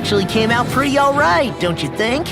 actually came out pretty alright, don't you think?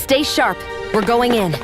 Stay sharp. We're going in.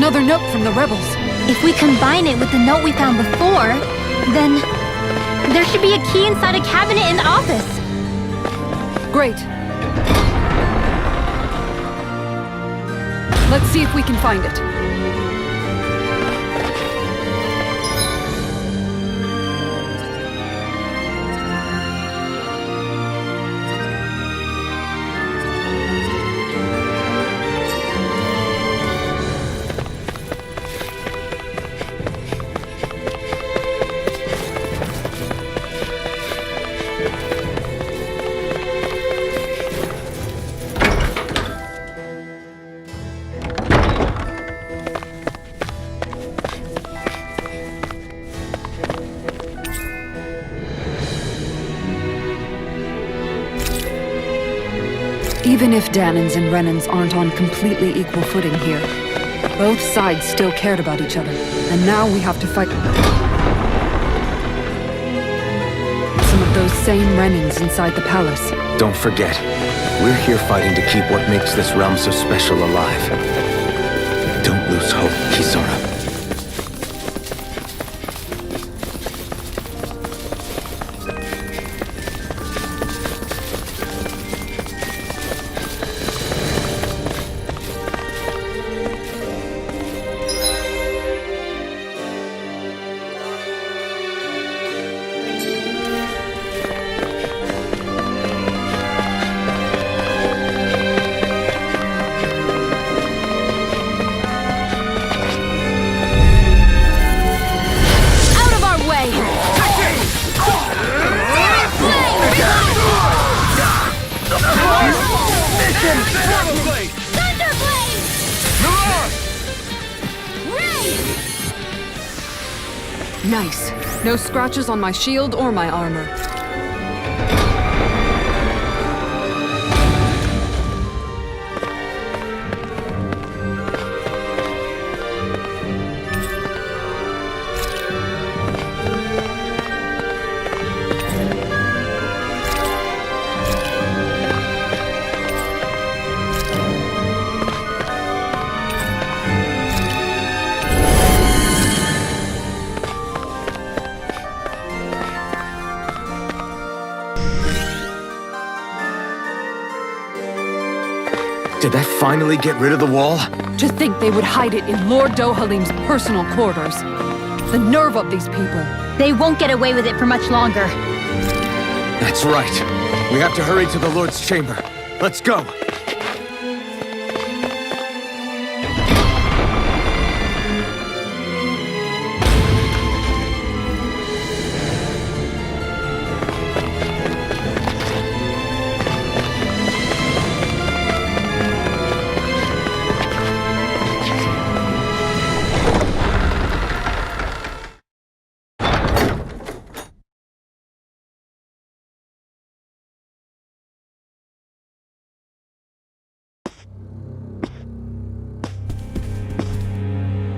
Another note from the rebels. If we combine it with the note we found before, then there should be a key inside a cabinet in the office. Great. Let's see if we can find it. Even if Danans and Renans aren't on completely equal footing here, both sides still cared about each other, and now we have to fight some of those same Renans inside the palace. Don't forget, we're here fighting to keep what makes this realm so special alive. Don't lose hope, Kisora. Nice. No scratches on my shield or my armor. Did that finally get rid of the wall? To think they would hide it in Lord Dohalim's personal quarters. The nerve of these people. They won't get away with it for much longer. That's right. We have to hurry to the Lord's chamber. Let's go!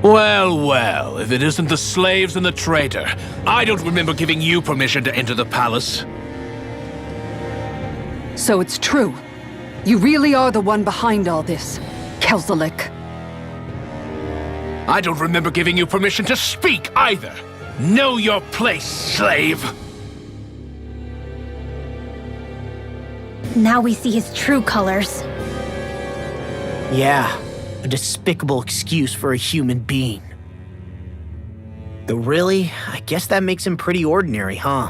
Well, well, if it isn't the slaves and the traitor. I don't remember giving you permission to enter the palace. So it's true. You really are the one behind all this, Kelzelik. I don't remember giving you permission to speak either. Know your place, slave! Now we see his true colors. Yeah, a despicable excuse for a human being. Though really, I guess that makes him pretty ordinary, huh?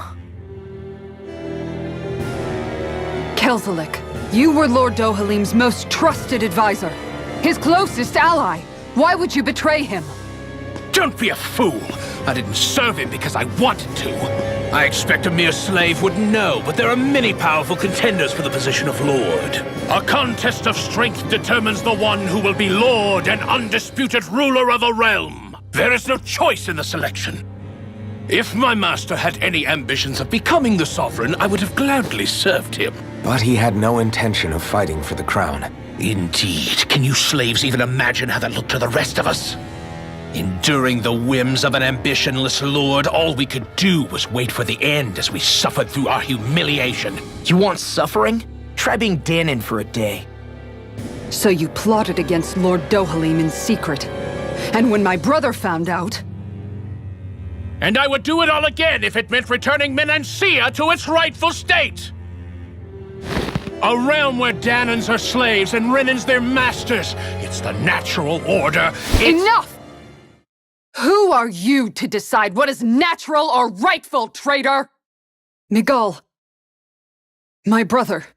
Kelzelik, you were Lord Dohalim's most trusted advisor. His closest ally. Why would you betray him? Don't be a fool! I didn't serve him because I wanted to. I expect a mere slave wouldn't know, but there are many powerful contenders for the position of Lord. A contest of strength determines the one who will be Lord and undisputed ruler of a realm. There is no choice in the selection. If my master had any ambitions of becoming the sovereign, I would have gladly served him. But he had no intention of fighting for the crown. Indeed. Can you slaves even imagine how that looked to the rest of us? Enduring the whims of an ambitionless lord, all we could do was wait for the end as we suffered through our humiliation. You want suffering? Try being Danon for a day. So you plotted against Lord Dohalim in secret. And when my brother found out... And I would do it all again if it meant returning Menancia to its rightful state! A realm where Danans are slaves and Renans their masters. It's the natural order. Enough! Who are you to decide what is natural or rightful, traitor? Miguel, my brother,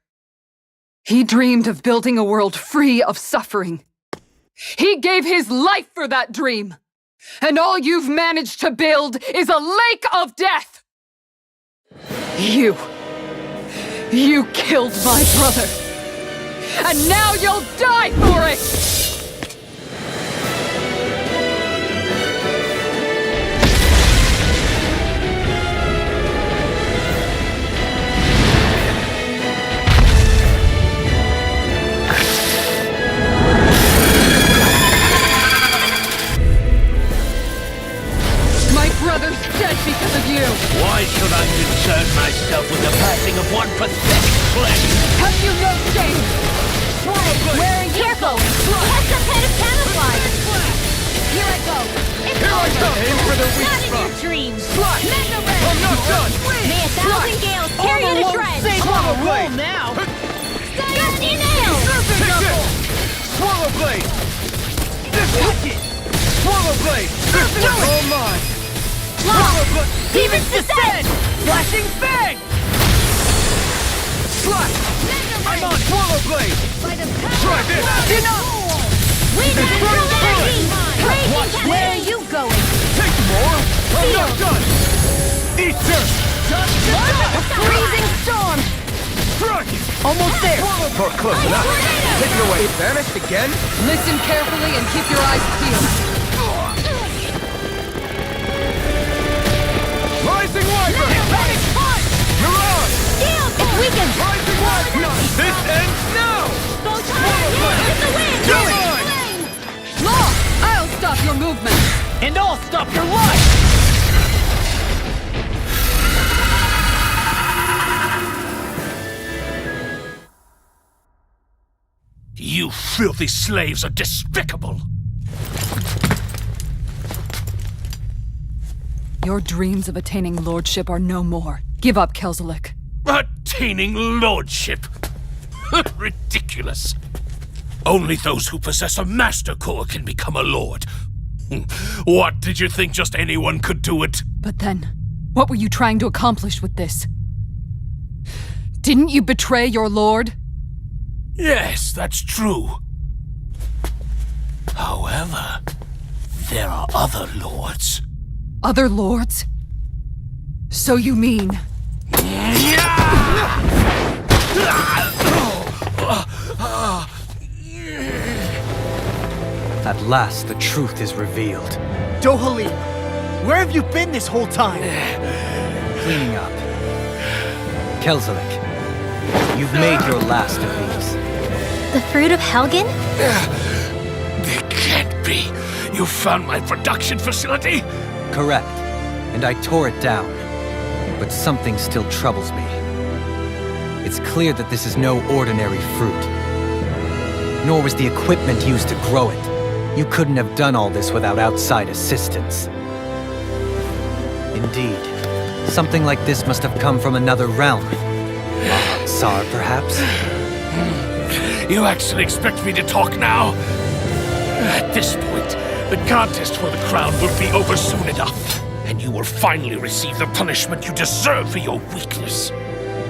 he dreamed of building a world free of suffering. He gave his life for that dream. And all you've managed to build is a lake of death! You killed my brother! And now you'll die for it! Brother's dead because of you! Why should I concern myself with the passing of one pathetic slave? Have you no shame? Wearing careful! He has some kind of camouflage! Here I go! It's over! Aim for the weak Not in spot! your dreams! Slash! Mega Red! I'm not done! May 1,000 gales carry you to shreds! Swallow blade! now! Dusty nails! Take this! Swallow blade! This wicked! Swallow blade! This is all mine! Swallow blade! Demon's Descent! Flashing Fang! Slash! I'm on Swallow blade! Try this! We natural energy! Raging Watch Cat, where where are you going? Take more! I'm not done! Eater! Freezing storm! Strike! Almost there! Not close enough! Take it away! Vanished again? Listen carefully and keep your eyes peeled. Rising Wyvern! You're on! If we can... Rising Wyvern! This ends now! With the wind! You're mine! Law! I'll stop your movement! And I'll stop your life! You filthy slaves are despicable! Your dreams of attaining lordship are no more. Give up, Kelzelik. Attaining lordship! Ridiculous! Only those who possess a master core can become a lord. What, did you think just anyone could do it? But then, what were you trying to accomplish with this? Didn't you betray your lord? Yes, that's true. However, there are other lords. Other lords? So you mean... At last, the truth is revealed. Dohalim, where have you been this whole time? Cleaning up. Kelzelik, you've made your last of these. The fruit of Helgen? It can't be. You found my production facility? Correct. And I tore it down. But something still troubles me. It's clear that this is no ordinary fruit. Nor was the equipment used to grow it. You couldn't have done all this without outside assistance. Indeed. Something like this must have come from another realm. Tsar, perhaps? You actually expect me to talk now? At this point, the contest for the crown will be over soon enough, and you will finally receive the punishment you deserve for your weakness.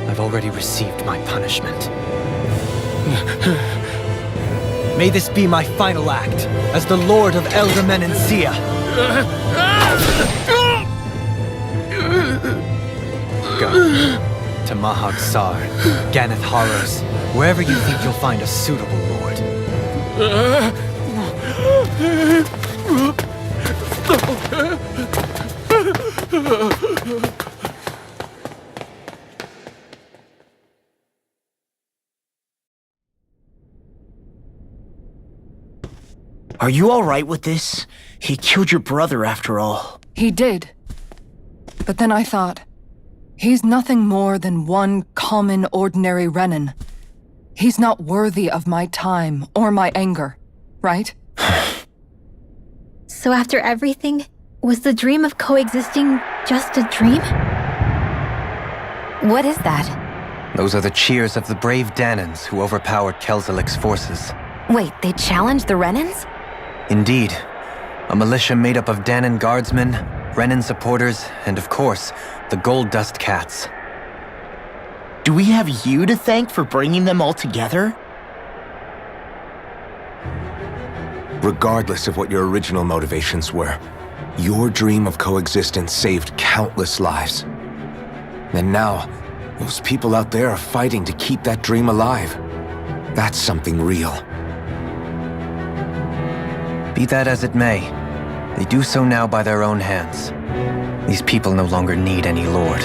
I've already received my punishment. May this be my final act as the Lord of Elder Menancia. Go to Mahag Sar, Ganeth Horrors, wherever you think you'll find a suitable lord. Are you alright with this? He killed your brother after all. He did. But then I thought, he's nothing more than one common, ordinary Renan. He's not worthy of my time or my anger, right? So after everything, was the dream of coexisting just a dream? What is that? Those are the cheers of the brave Danans who overpowered Kelzelik's forces. Wait, they challenged the Renans? Indeed. A militia made up of Danan guardsmen, Renan supporters, and of course, the Gold Dust Cats. Do we have you to thank for bringing them all together? Regardless of what your original motivations were, your dream of coexistence saved countless lives. And now, those people out there are fighting to keep that dream alive. That's something real. Be that as it may, they do so now by their own hands. These people no longer need any lord.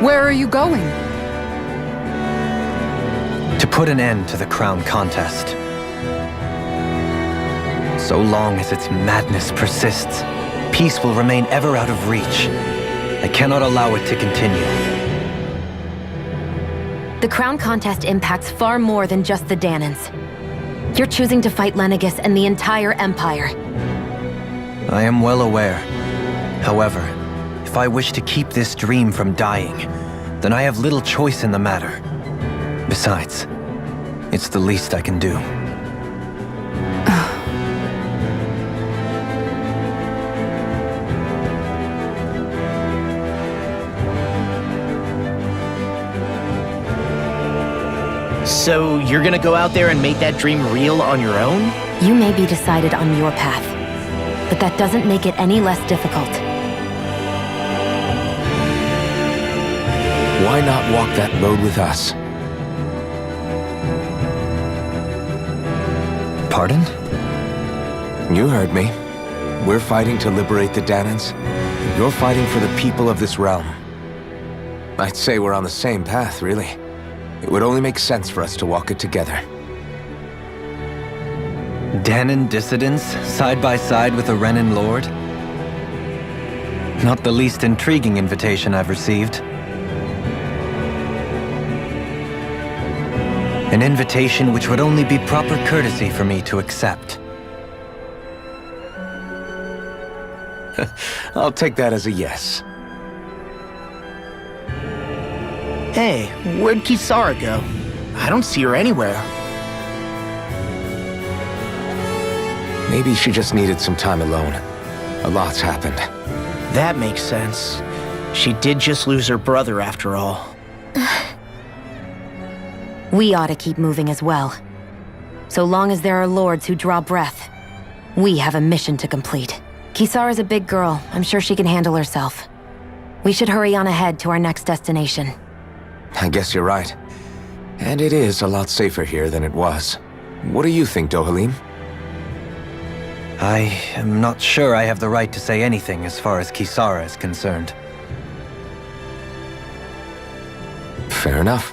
Where are you going? To put an end to the crown contest. So long as its madness persists, peace will remain ever out of reach. I cannot allow it to continue. The crown contest impacts far more than just the Danans. You're choosing to fight Lenegis and the entire Empire. I am well aware. However, if I wish to keep this dream from dying, then I have little choice in the matter. Besides, it's the least I can do. So you're gonna go out there and make that dream real on your own? You may be decided on your path, but that doesn't make it any less difficult. Why not walk that road with us? Pardon? You heard me. We're fighting to liberate the Danans. You're fighting for the people of this realm. I'd say we're on the same path, really. It would only make sense for us to walk it together. Danan dissidents, side by side with a Renan lord? Not the least intriguing invitation I've received. An invitation which would only be proper courtesy for me to accept. I'll take that as a yes. Hey, where'd Kisara go? I don't see her anywhere. Maybe she just needed some time alone. A lot's happened. That makes sense. She did just lose her brother after all. We ought to keep moving as well. So long as there are lords who draw breath, we have a mission to complete. Kisara's a big girl. I'm sure she can handle herself. We should hurry on ahead to our next destination. I guess you're right. And it is a lot safer here than it was. What do you think, Dohalim? I am not sure I have the right to say anything as far as Kisara is concerned. Fair enough.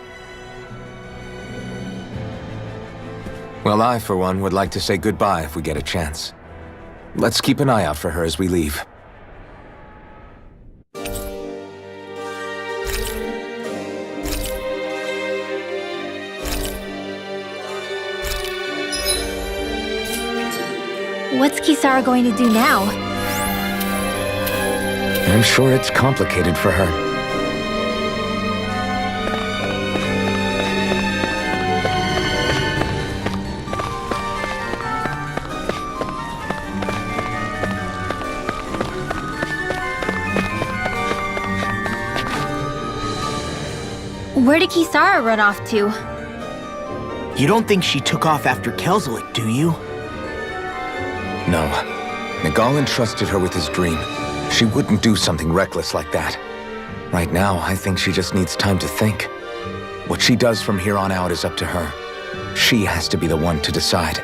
Well, I, for one, would like to say goodbye if we get a chance. Let's keep an eye out for her as we leave. What's Kisara going to do now? I'm sure it's complicated for her. Where did Kisara run off to? You don't think she took off after Kelzelik, do you? No. Miguel entrusted her with his dream. She wouldn't do something reckless like that. Right now, I think she just needs time to think. What she does from here on out is up to her. She has to be the one to decide.